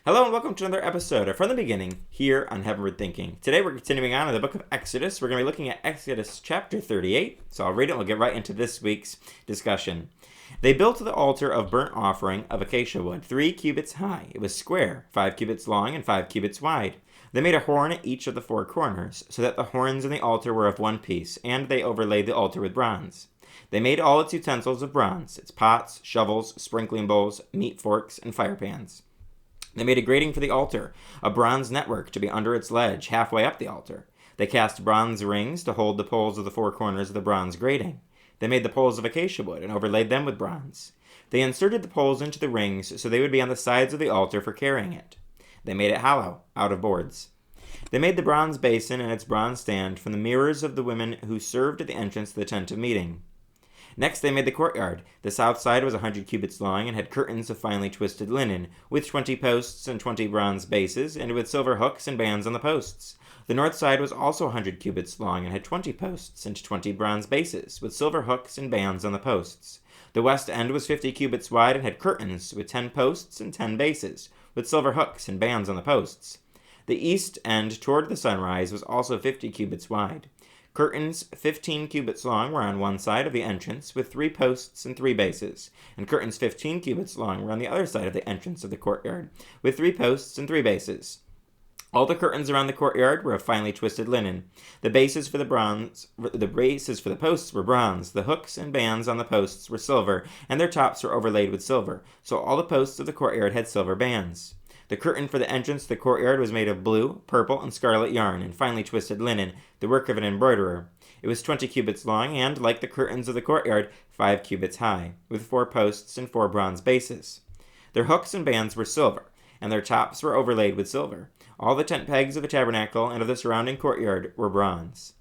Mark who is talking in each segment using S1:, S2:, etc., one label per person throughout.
S1: Hello and welcome to another episode of From the Beginning here on Heavenward Thinking. Today we're continuing on in the book of Exodus. We're going to be looking at Exodus chapter 38. So I'll read it and we'll get right into this week's discussion. They built the altar of burnt offering of acacia wood, 3 cubits high. It was square, 5 cubits long and 5 cubits wide. They made a horn at each of the 4 corners, so that the horns in the altar were of one piece, and they overlaid the altar with bronze. They made all its utensils of bronze, its pots, shovels, sprinkling bowls, meat forks, and fire pans. They made a grating for the altar, a bronze network to be under its ledge, halfway up the altar. They cast bronze rings to hold the poles of the 4 corners of the bronze grating. They made the poles of acacia wood and overlaid them with bronze. They inserted the poles into the rings so they would be on the sides of the altar for carrying it. They made it hollow, out of boards. They made the bronze basin and its bronze stand from the mirrors of the women who served at the entrance to the tent of meeting. Next they made the courtyard. The south side was 100 cubits long and had curtains of finely twisted linen, with 20 posts and 20 bronze bases, and with silver hooks and bands on the posts. The north side was also 100 cubits long and had 20 posts and 20 bronze bases, with silver hooks and bands on the posts. The west end was 50 cubits wide and had curtains, with 10 posts and 10 bases, with silver hooks and bands on the posts. The east end toward the sunrise was also 50 cubits wide. Curtains 15 cubits long were on one side of the entrance, with 3 posts and 3 bases, and curtains 15 cubits long were on the other side of the entrance of the courtyard, with 3 posts and 3 bases. All the curtains around the courtyard were of finely twisted linen. The bases for the posts were bronze. The hooks and bands on the posts were silver, and their tops were overlaid with silver. So all the posts of the courtyard had silver bands. The curtain for the entrance to the courtyard was made of blue, purple, and scarlet yarn and finely twisted linen, the work of an embroiderer. It was 20 cubits long and, like the curtains of the courtyard, 5 cubits high, with 4 posts and 4 bronze bases. Their hooks and bands were silver, and their tops were overlaid with silver. All the tent pegs of the tabernacle and of the surrounding courtyard were bronze.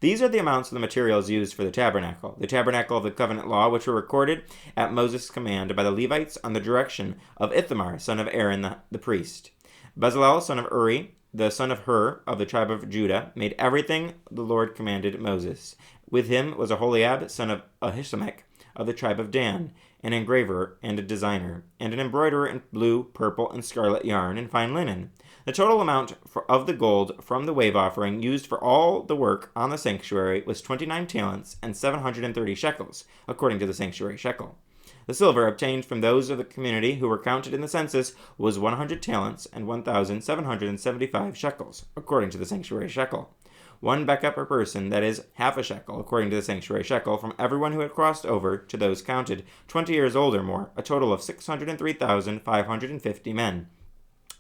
S1: These are the amounts of the materials used for the tabernacle of the covenant law, which were recorded at Moses' command by the Levites on the direction of Ithamar, son of Aaron the priest. Bezalel, son of Uri, the son of Hur, of the tribe of Judah, made everything the Lord commanded Moses. With him was Aholiab, son of Ahisamach, of the tribe of Dan, an engraver and a designer, and an embroiderer in blue, purple, and scarlet yarn and fine linen. The total amount of the gold from the wave offering used for all the work on the sanctuary was 29 talents and 730 shekels, according to the sanctuary shekel. The silver obtained from those of the community who were counted in the census was 100 talents and 1,775 shekels, according to the sanctuary shekel. 1 bekah per person, that is, half a shekel, according to the sanctuary shekel, from everyone who had crossed over to those counted 20 years old or more, a total of 603,550 men.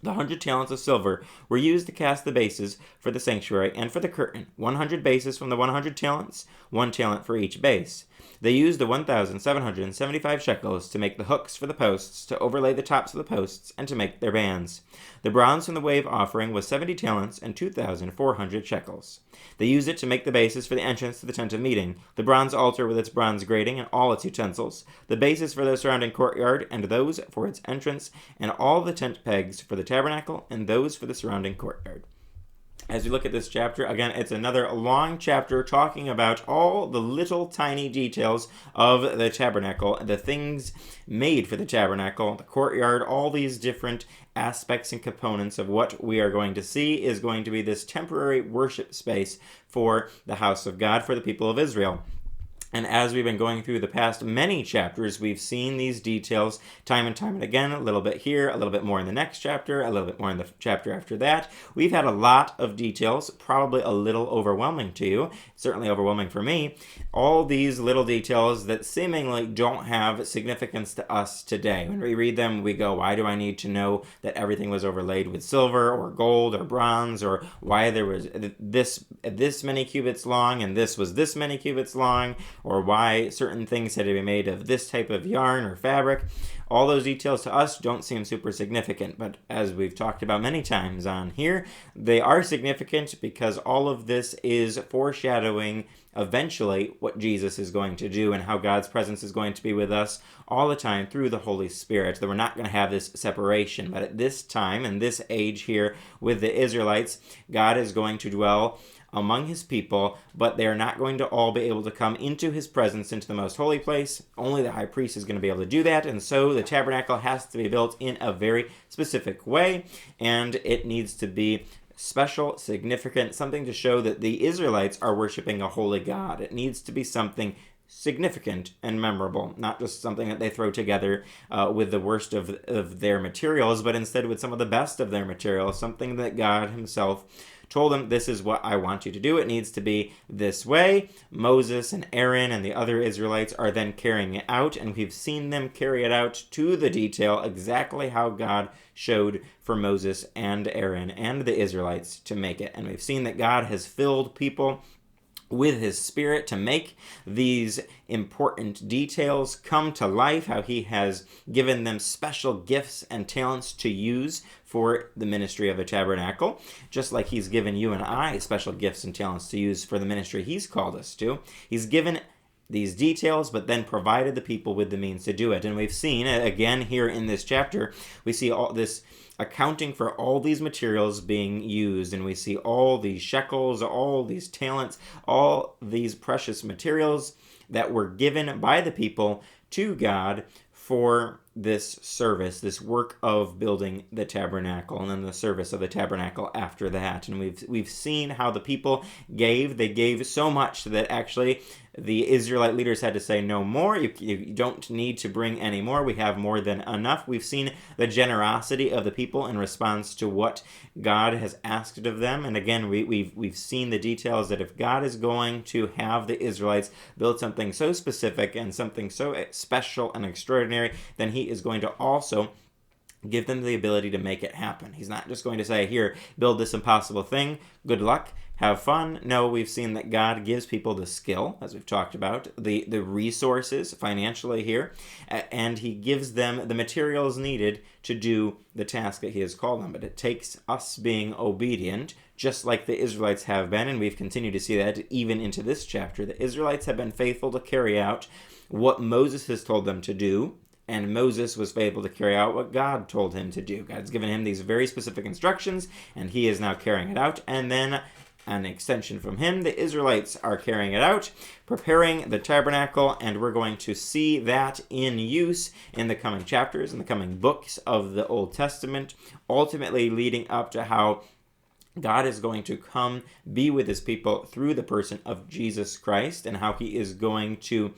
S1: The 100 talents of silver were used to cast the bases for the sanctuary and for the curtain, 100 bases from the 100 talents, 1 talent for each base. They used the 1,775 shekels to make the hooks for the posts, to overlay the tops of the posts, and to make their bands. The bronze from the wave offering was 70 talents and 2,400 shekels. They used it to make the bases for the entrance to the tent of meeting, the bronze altar with its bronze grating and all its utensils, the bases for the surrounding courtyard and those for its entrance, and all the tent pegs for the tabernacle and those for the surrounding courtyard. As we look at this chapter, again, it's another long chapter talking about all the little tiny details of the tabernacle, the things made for the tabernacle, the courtyard, all these different aspects and components of what we are going to see is going to be this temporary worship space for the house of God, for the people of Israel. And as we've been going through the past many chapters, we've seen these details time and time and again, a little bit here, a little bit more in the next chapter, a little bit more in the chapter after that. We've had a lot of details, probably a little overwhelming to you, certainly overwhelming for me. All these little details that seemingly don't have significance to us today. When we read them, we go, why do I need to know that everything was overlaid with silver or gold or bronze, or why there was this many cubits long and this was this many cubits long, or why certain things had to be made of this type of yarn or fabric. All those details to us don't seem super significant, but as we've talked about many times on here, they are significant because all of this is foreshadowing eventually what Jesus is going to do and how God's presence is going to be with us all the time through the Holy Spirit. That we're not going to have this separation, but at this time and this age here with the Israelites, God is going to dwell among his people, but they are not going to all be able to come into his presence, into the most holy place. Only the high priest is going to be able to do that, and so the tabernacle has to be built in a very specific way, and it needs to be special, significant, something to show that the Israelites are worshiping a holy God. It needs to be something significant and memorable, not just something that they throw together with the worst of their materials, but instead with some of the best of their materials, something that God himself told them, this is what I want you to do. It needs to be this way. Moses and Aaron and the other Israelites are then carrying it out, and we've seen them carry it out to the detail, exactly how God showed for Moses and Aaron and the Israelites to make it. And we've seen that God has filled people with his Spirit to make these important details come to life, how he has given them special gifts and talents to use for the ministry of the tabernacle, just like he's given you and I special gifts and talents to use for the ministry he's called us to. He's given these details, but then provided the people with the means to do it. And we've seen, again here in this chapter, we see all this accounting for all these materials being used, and we see all these shekels, all these talents, all these precious materials that were given by the people to God for this service, this work of building the tabernacle, and then the service of the tabernacle after that. And we've seen how the people they gave so much that actually the Israelite leaders had to say, no more, you don't need to bring any more, we have more than enough. We've seen the generosity of the people in response to what God has asked of them. And again, we've seen the details that if God is going to have the Israelites build something so specific and something so special and extraordinary, then he is going to also give them the ability to make it happen. He's not just going to say, here, build this impossible thing, good luck, have fun. No, we've seen that God gives people the skill, as we've talked about, the resources financially here, and he gives them the materials needed to do the task that he has called them. But it takes us being obedient, just like the Israelites have been, and we've continued to see that even into this chapter. The Israelites have been faithful to carry out what Moses has told them to do, and Moses was faithful to carry out what God told him to do. God's given him these very specific instructions, and he is now carrying it out. And then an extension from him, the Israelites are carrying it out, preparing the tabernacle, and we're going to see that in use in the coming chapters, in the coming books of the Old Testament, ultimately leading up to how God is going to come be with his people through the person of Jesus Christ, and how he is going to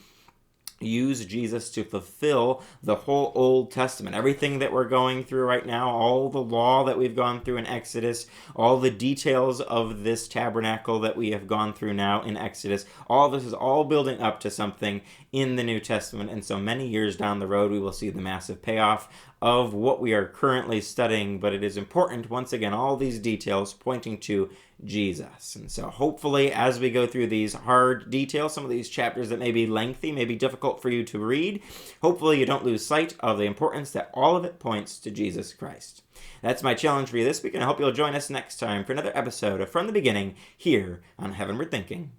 S1: use Jesus to fulfill the whole Old Testament. Everything that we're going through right now, all the law that we've gone through in Exodus, all the details of this tabernacle that we have gone through now in Exodus, all this is all building up to something in the New Testament. And so many years down the road, we will see the massive payoff of what we are currently studying. But it is important, once again, all these details pointing to Jesus. And so hopefully as we go through these hard details, some of these chapters that may be lengthy, may be difficult for you to read, hopefully you don't lose sight of the importance that all of it points to Jesus Christ. That's my challenge for you this week, and I hope you'll join us next time for another episode of From the Beginning here on Heavenward Thinking.